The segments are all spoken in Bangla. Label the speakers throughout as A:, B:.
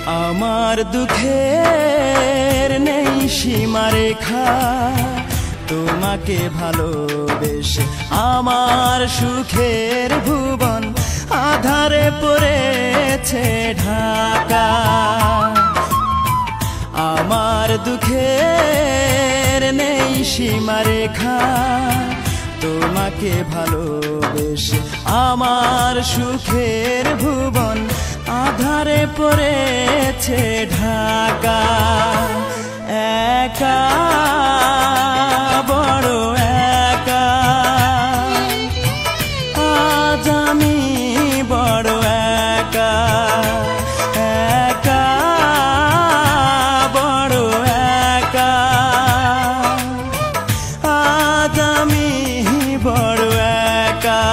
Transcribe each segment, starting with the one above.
A: আমার দুঃখের নেই সীমারেখা, তোমাকে ভালোবেসে আমার সুখের ভুবন আধারে পড়েছে ঢাকা। আমার দুঃখের নেই সীমারেখা, তোমাকে ভালোবেসে আমার সুখের ভুবন আধারে পড়েছে ঢাকা। একা বড় একা, আজ আমি বড় একা। একা বড় একা, আজ আমি বড় একা।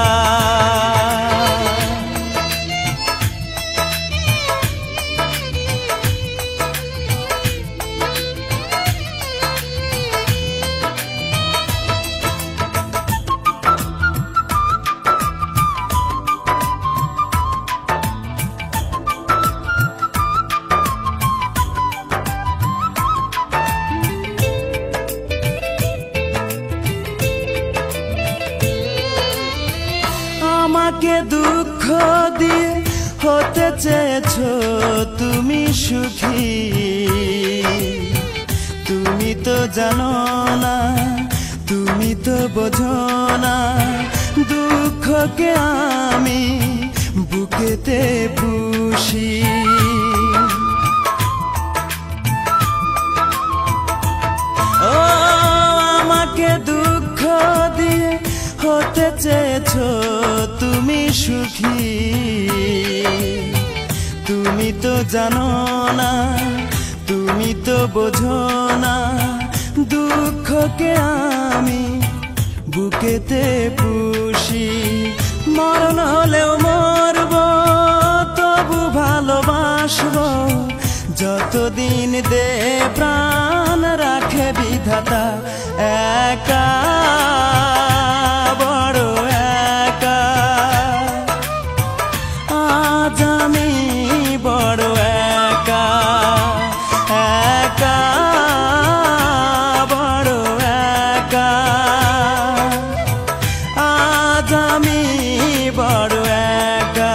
A: আমাকে দুঃখ দিয়ে হতে চেয়েছো তুমি সুখী, তুমি তো জানো না, তুমি তো বোঝো না, দুঃখকে আমি বুকেতে পুষি। ও আমাকে দুঃখ দিয়ে হতে চেয়েছো তুমি সুখী, তুমি তো জানো না, তুমি তো বোঝো না, দুঃখকে আমি বুকেতে পুষি। মরণ হলেও মরব, তবু ভালোবাসবো, যতদিন দে প্রাণ রাখে বিধাতা। একা বড় একা, আজ আমি বড় একা। একা বড় একা, আজ আমি বড় একা।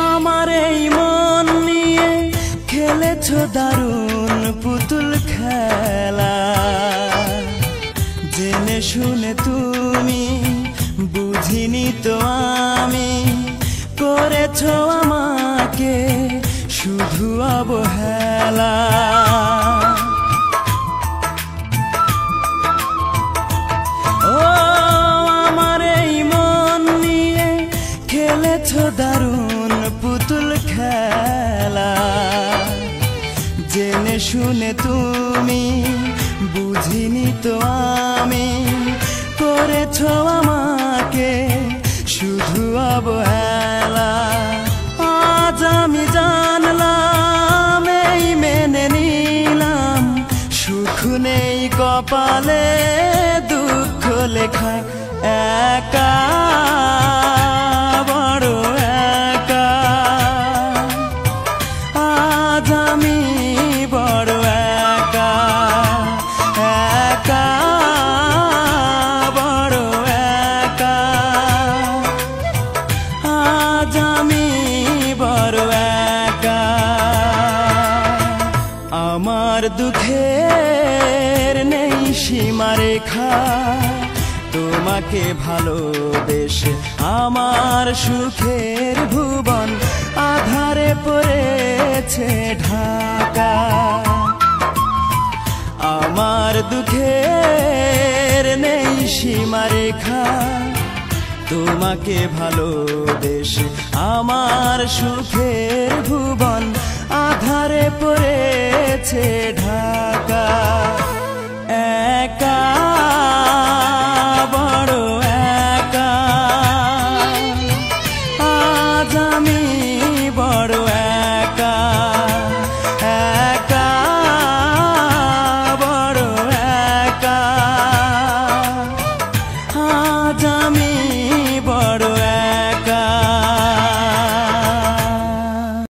A: আমার এই মন নিয়ে খেলেছো দারুণ পুতুল খেলা, জেনে শুনে তুমি বুঝিনি তো আমি, করেছো আমাকে শুধু অবহেলা। ও আমার এই মন নিয়ে খেলেছো দারুণ পুতুল খেলা, জেনে শুনে তুমি বুঝিনি তো আমি, করেছো আমাকে শুধু অবহেলা। আজ আমি জানলাম, এই মেনে নিলাম, সুখ নেই কপালে, দুঃখ লেখা। একা বড় একা, আজ আমি বড় একা। একা বড় একা, আজ আমি বড় একা। আমার দুঃখের নেই সীমারেখা, তোমাকে ভালোবেসে আমার সুখের ভুবন আধারে পড়েছে ঢাকা। আমার দুঃখের নেই সীমারেখা, তোমাকে ভালোবেসে আমার সুখের ভুবন আধারে পড়েছে ঢাক।